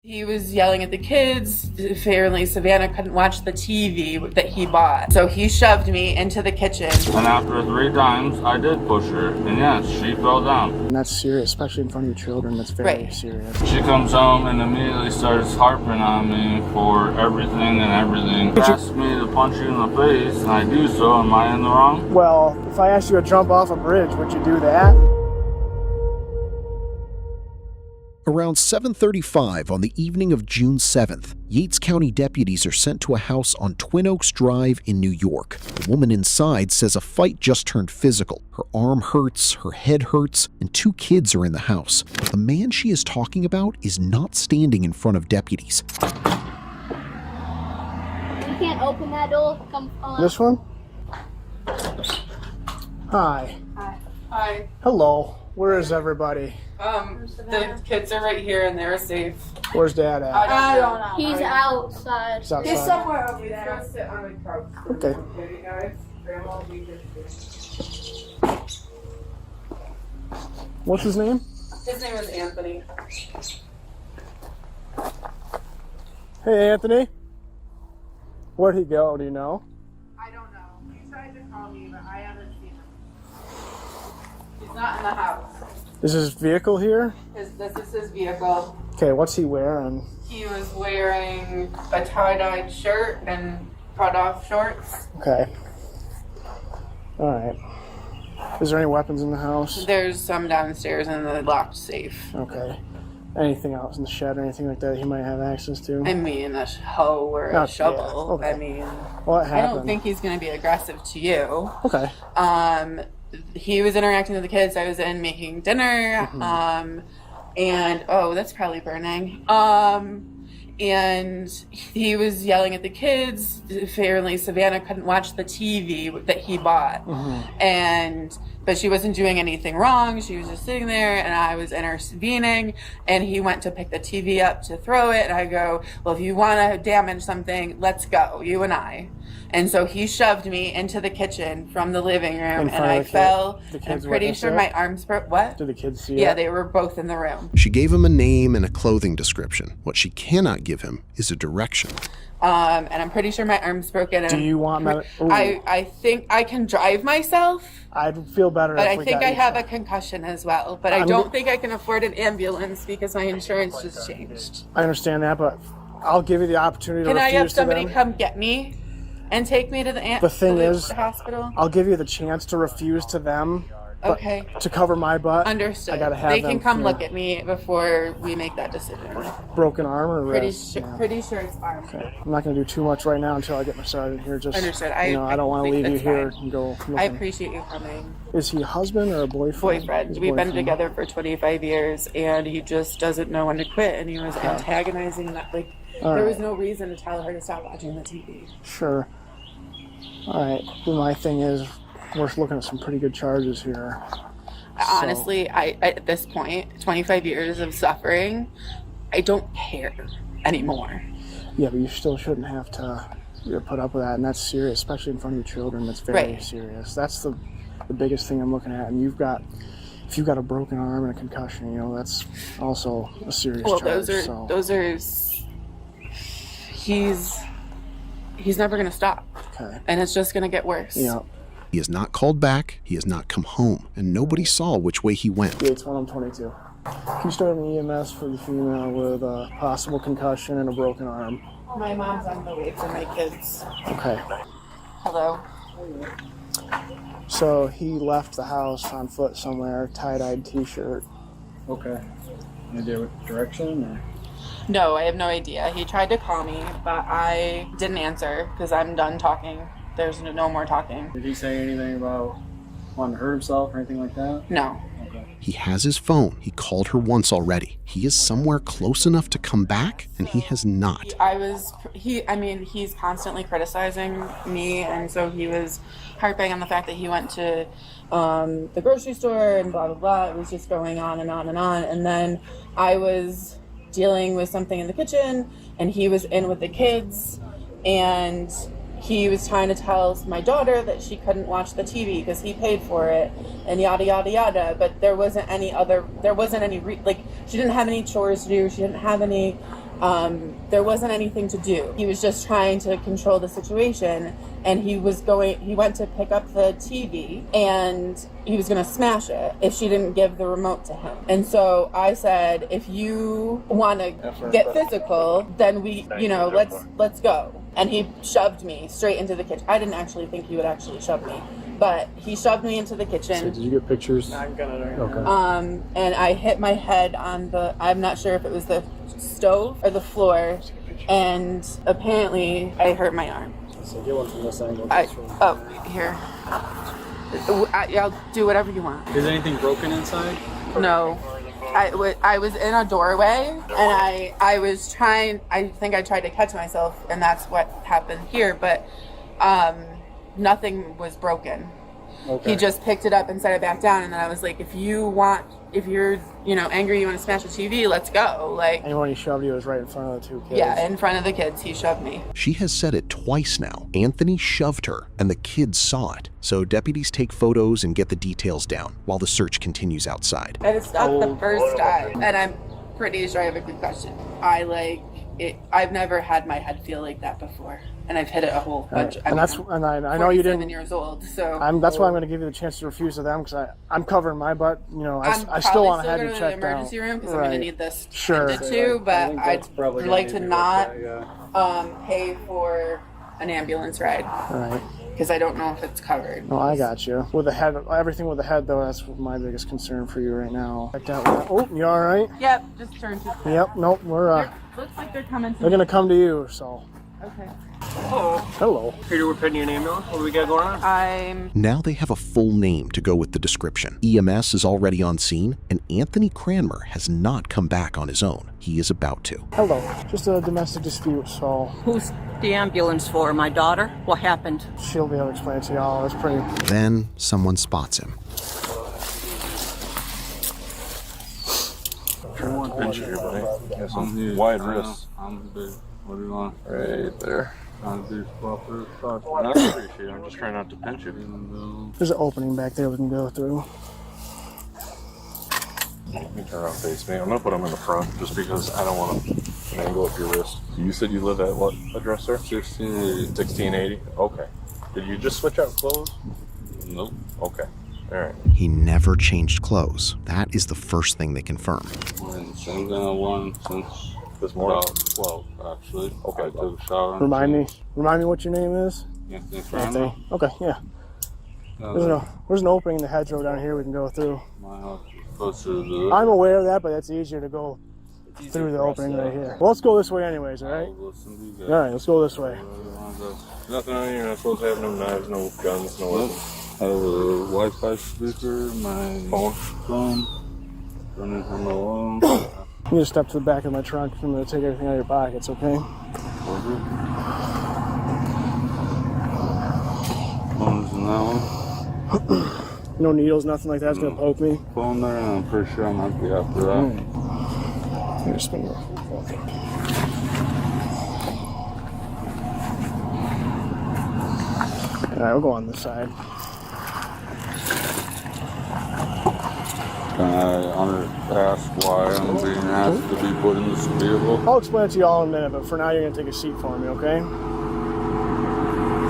He was yelling at the kids. Apparently, Savannah couldn't watch the TV that he bought. So he shoved me into the kitchen. And after 3 times, I did push her. And yes, she fell down. And that's serious, especially in front of your children. That's very serious. She comes home and immediately starts harping on me for everything and everything. She asked me to punch you in the face, and I do so. Am I in the wrong? Well, if I asked you to jump off a bridge, would you do that? Around 7:35 on the evening of June 7th, Yates County deputies are sent to a house on Twin Oaks Drive in New York. The woman inside says a fight just turned physical. Her arm hurts, her head hurts, and 2 kids are in the house. But the man she is talking about is not standing in front of deputies. You can't open that door. Come on. This one? Hi. Hi. Hello. Where is everybody? The kids are right here and they're safe. Where's Dad at? I don't know. He's outside. He's outside. He's somewhere over there. Go sit on the couch. Okay. Okay, guys. Grandma will be here. What's his name? His name is Anthony. Hey, Anthony. Where'd he go? Do you know? I don't know. He tried to call me, but I haven't seen him. He's not in the house. Is his vehicle here? This is his vehicle. Okay, what's he wearing? He was wearing a tie-dyed shirt and cut-off shorts. Okay. All right. Is there any weapons in the house? There's some downstairs in the locked safe. Okay. Anything else in the shed or anything like that he might have access to? I mean, a hoe or a shovel. Okay. I mean, What happened? I don't think he's going to be aggressive to you. Okay. He was interacting with the kids. I was in making dinner. And oh, that's probably burning. And he was yelling at the kids. Apparently, Savannah couldn't watch the TV that he bought. But she wasn't doing anything wrong. She was just sitting there, and I was intervening. And he went to pick the TV up to throw it. And I go, well, if you want to damage something, let's go, you and I. And so he shoved me into the kitchen from the living room, and I fell. And I'm pretty sure my arms broke. What? Did the kids see it? Yeah, they were both in the room. She gave him a name and a clothing description. What she cannot give him is a direction. And I'm pretty sure my arm's broken. And Do you want I think I can drive myself. I'd feel better But if I think I have a concussion as well. But I don't think I can afford an ambulance because my insurance just changed. I understand that, but I'll give you the opportunity to Can refuse I have somebody to them. come get me and take me to the hospital? I'll give you the chance to refuse to them. Okay. To cover my butt. Understood. I gotta have they them, can come look at me before we make that decision. Broken arm or Pretty wrist? sure it's arm. Okay. I'm not going to do too much right now until I get my sergeant here. Just Understood. I don't want to leave you here and go looking. I appreciate you coming. Is he a husband or a boyfriend? Boyfriend. We've been together for 25 years, and he just doesn't know when to quit, and he was antagonizing that. Like, there was no reason to tell her to stop watching the TV. Sure. All right. My thing is, we're looking at some pretty good charges here. Honestly, I at this point, 25 years of suffering, I don't care anymore. Yeah, but you still shouldn't have to put up with that, and that's serious, especially in front of your children. That's very serious. That's the biggest thing I'm looking at. And if you've got a broken arm and a concussion, that's also a serious charge. Those are. He's never gonna stop. Okay. And it's just gonna get worse. Yeah. He has not called back, he has not come home, and nobody saw which way he went. Yates 122. Can you start an EMS for the female with a possible concussion and a broken arm? My mom's on the way for my kids. Okay. Hello. So he left the house on foot somewhere, tie-dyed t-shirt. Okay. Any idea what direction or? No, I have no idea. He tried to call me, but I didn't answer because I'm done talking. There's no more talking. Did he say anything about wanting to hurt himself or anything like that? No. Okay. He has his phone. He called her once already. He is somewhere close enough to come back, and he has not. He's constantly criticizing me, and so he was harping on the fact that he went to the grocery store and blah, blah, blah. It was just going on and on and on. And then I was dealing with something in the kitchen, and he was in with the kids, and he was trying to tell my daughter that she couldn't watch the TV because he paid for it, and yada yada yada. But there wasn't any she didn't have any chores to do. She didn't have any there wasn't anything to do. He was just trying to control the situation, and he went to pick up the TV, and he was going to smash it if she didn't give the remote to him. And so I said, if you want to get physical, then let's go. And he shoved me straight into the kitchen. I didn't actually think he would actually shove me, but he shoved me into the kitchen. So did you get pictures? I'm gonna. Okay. And I hit my head on I'm not sure if it was the stove or the floor, and apparently I hurt my arm. So get one from this angle. Here. I'll do whatever you want. Is anything broken inside? No. I was in a doorway, and I was trying, I think I tried to catch myself, and that's what happened here, but nothing was broken. Okay. He just picked it up and set it back down, and then I was like, if you're angry, you want to smash the TV, let's go. And when he shoved you, it was right in front of the two kids. Yeah, in front of the kids, he shoved me. She has said it twice now. Anthony shoved her, and the kids saw it. So deputies take photos and get the details down while the search continues outside. I just stopped the first time, and I'm pretty sure I have a concussion. I've never had my head feel like that before, and I've hit it a whole bunch. I know you didn't. 47 years old, so that's why I'm going to give you the chance to refuse to them, because I'm covering my butt. I still want to have you checked out. I'm probably still going to the emergency room because I'm going to need this Sure. tended to, but I'd like to not yeah. pay for an ambulance ride. Right. Because I don't know if it's covered. No, I got you. With the head, everything with the head, though, that's my biggest concern for you right now. Check that one. Oh, you all right? Yep, just turn to. Yep. Nope. Looks like they're coming. They're gonna come to you. So. Okay. Hello. Peter, we're putting your name on. What do we got going on? Now they have a full name to go with the description. EMS is already on scene, and Anthony Cranmer has not come back on his own. He is about to. Hello. Just a domestic dispute, so. Who's the ambulance for? My daughter? What happened? She'll be able to explain it to y'all. It's pretty. Then someone spots him. Pinch here, buddy. Got some wide wrists. I'm big. What do you want? Right there. I'm big. I appreciate it. I'm just trying not to pinch you. There's an opening back there we can go through. Let me turn around face me. I'm going to put them in the front just because I don't want to angle up your wrist. You said you live at what address, sir? 1680. 1680? Okay. Did you just switch out clothes? Nope. Okay. All right. He never changed clothes. That is the first thing they confirm. Same thing I won since this morning. About 12, actually. Okay. I took a shower. Remind me what your name is. Anthony. Anthony. Okay, yeah. There's an opening in the hedgerow down here we can go through. My house is closer to the... I'm aware of that, but it's easier to go through the opening right here. Well, let's go this way anyways, all right? All right, let's go this way. Nothing on you. You're not supposed to have no knives, no guns, no weapons. I have a Wi-Fi speaker, my phone, running from my phone. You just step to the back of my trunk. I'm going to take everything out of your pockets, okay? Phone's in that one. No needles, nothing like that's going to poke me? Phone there, and I'm pretty sure I might be after that. Here's spin your All right, we'll go on this side. Can I ask why I'm being asked to be put in this vehicle? I'll explain it to you all in a minute, but for now you're going to take a seat for me, okay?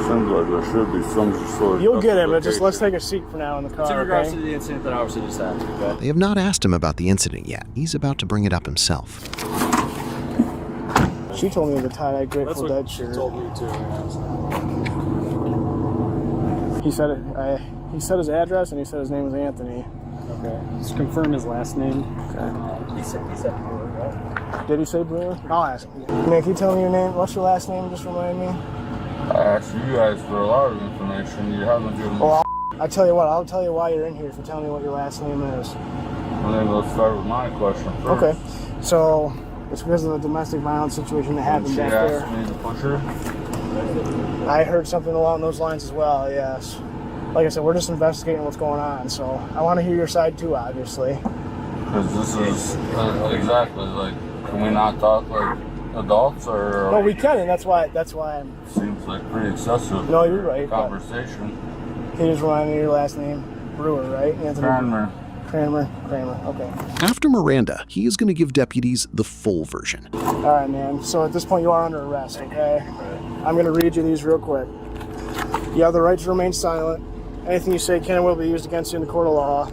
Seems like there should be some sort of... You'll get it, but just let's take a seat for now in the car, It's in regards okay? to the incident that obviously just happened, okay? They have not asked him about the incident yet. He's about to bring it up himself. She told me the tie-dye Grateful Dead shirt. She told me too. He said it. He said his address and he said his name was Anthony. Okay. Just confirm his last name. Okay. He said Brewer, right? Did he say Brewer? I'll ask him. Man, can you tell me your name? What's your last name? Just remind me. I asked you guys for a lot of information. You haven't given me... Well, I'll tell you what. I'll tell you why you're in here if you tell me what your last name is. Well, then let's start with my question first. Okay. So, it's because of the domestic violence situation that happened back there. She asked me to push her? I heard something along those lines as well, yes. Like I said, we're just investigating what's going on, so I want to hear your side too, obviously. Because this is exactly like, can we not talk like adults or? No, we can, and that's why I'm. Seems like pretty excessive. No, you're right. Conversation. Can you just remind me of your last name? Brewer, right? Anthony. Cranmer. Cranmer, okay. After Miranda, he is going to give deputies the full version. All right, man. So at this point, you are under arrest, okay? I'm going to read you these real quick. You have the right to remain silent. Anything you say can and will be used against you in the court of law.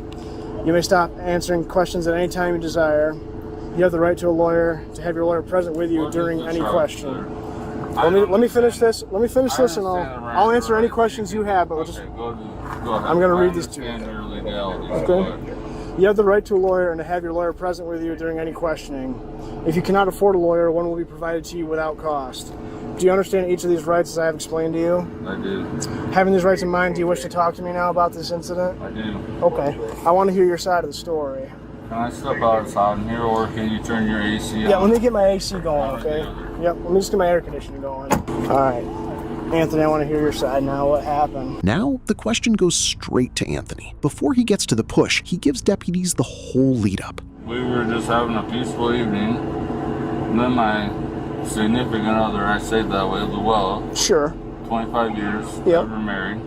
You may stop answering questions at any time you desire. You have the right to a lawyer, to have your lawyer present with you during any question. Let me finish this. Let me finish this, and I'll answer any questions you have. But we'll just. Go ahead. I'm going to read this to you. Okay. You have the right to a lawyer and to have your lawyer present with you during any questioning. If you cannot afford a lawyer, one will be provided to you without cost. Do you understand each of these rights as I have explained to you? I do. Having these rights in mind, do you wish to talk to me now about this incident? I do. Okay. I want to hear your side of the story. Can I step outside in here, or can you turn your AC on? Yeah, let me get my AC going, okay? Yep, let me just get my air conditioning going. All right. Anthony, I want to hear your side now. What happened? Now, the question goes straight to Anthony. Before he gets to the push, he gives deputies the whole lead up. We were just having a peaceful evening. And then my significant other, I say it that way as well. Sure. 25 years, Yep. never married.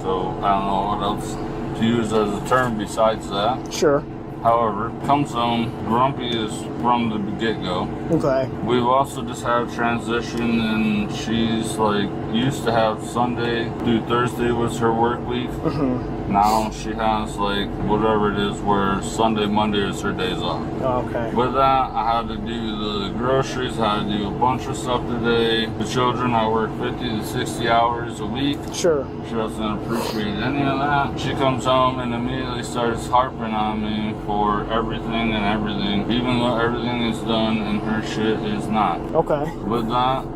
So I don't know what else to use as a term besides that. Sure. However, comes home, grumpy is from the get-go. Okay. We've also just had a transition, and she's like, used to have Sunday through Thursday was her work week. Mm-hmm. Now she has like whatever it is where Sunday, Monday is her days off. Okay. With that, I had to do the groceries, I had to do a bunch of stuff today. The children, I work 50 to 60 hours a week. Sure. She doesn't appreciate any of that. She comes home and immediately starts harping on me for everything and everything, even though everything is done and her shit is not. Okay. With that,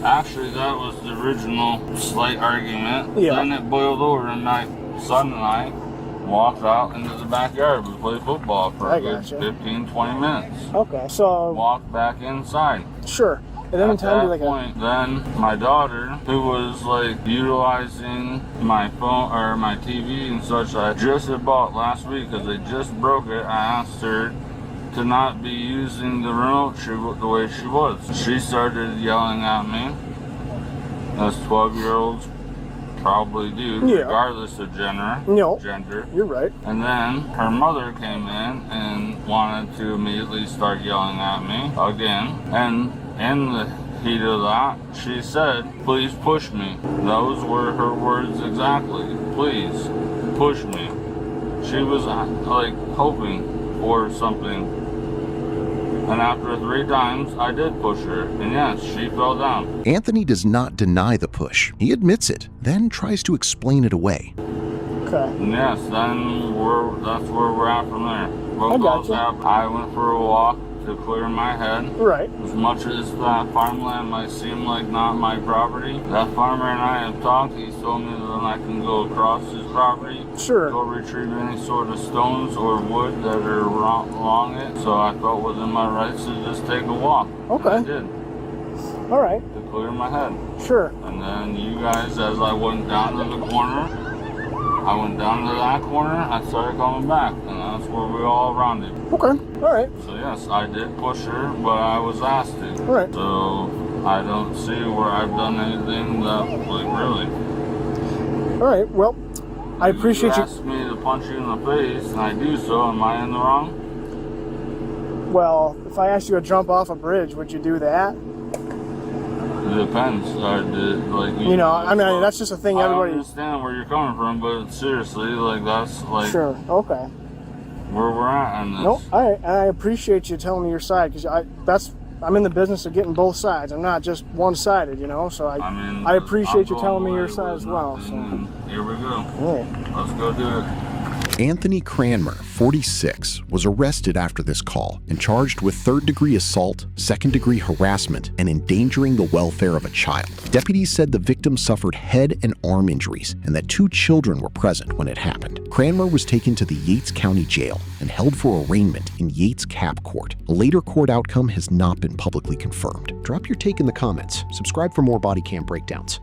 actually that was the original slight argument. Yeah. Then it boiled over, and my son and I walked out into the backyard. We played football for a good 15, 20 minutes. Okay, so... Walked back inside. Sure. And then At that point, then my daughter, who was like utilizing my phone or my TV and such, I just had bought last week because they just broke it. I asked her to not be using the remote the way she was. She started yelling at me, as 12-year-olds probably do, regardless of gender. You're right. And then her mother came in and wanted to immediately start yelling at me again. And in the heat of that, she said, "Please push me." Those were her words exactly. "Please push me." She was like hoping for something. And after 3 times, I did push her, and yes, she fell down. Anthony does not deny the push. He admits it, then tries to explain it away. Okay. And yes, then that's where we're at from there. I got you. I went for a walk to clear my head. Right. As much as that farmland might seem like not my property, that farmer and I have talked. He's told me that I can go across his property. Sure. Go retrieve any sort of stones or wood that are along it. So I felt within my rights to just take a walk. Okay. And I did. All right. To clear my head. Sure. And then you guys, as I went down to the corner, I went down to that corner, I started coming back, and that's where we all rounded. Okay, all right. So yes, I did push her, but I was asked to. All right. So I don't see where I've done anything that, like, really. All right, well, I appreciate you. You asked me to punch you in the face, and I do so. Am I in the wrong? Well, if I asked you to jump off a bridge, would you do that? It depends. I mean, that's just a thing everybody... I understand where you're coming from, but seriously, like, that's, like... Sure, okay. Where we're at on this. No, all right, and I appreciate you telling me your side, because I'm in the business of getting both sides. I'm not just one-sided, so I appreciate you telling me your side as well. So. Here we go. All right. Let's go do it. Anthony Cranmer, 46, was arrested after this call and charged with 3rd-degree assault, 2nd-degree harassment, and endangering the welfare of a child. Deputies said the victim suffered head and arm injuries and that 2 children were present when it happened. Cranmer was taken to the Yates County Jail and held for arraignment in Yates CAP Court. A later court outcome has not been publicly confirmed. Drop your take in the comments. Subscribe for more Bodycam breakdowns.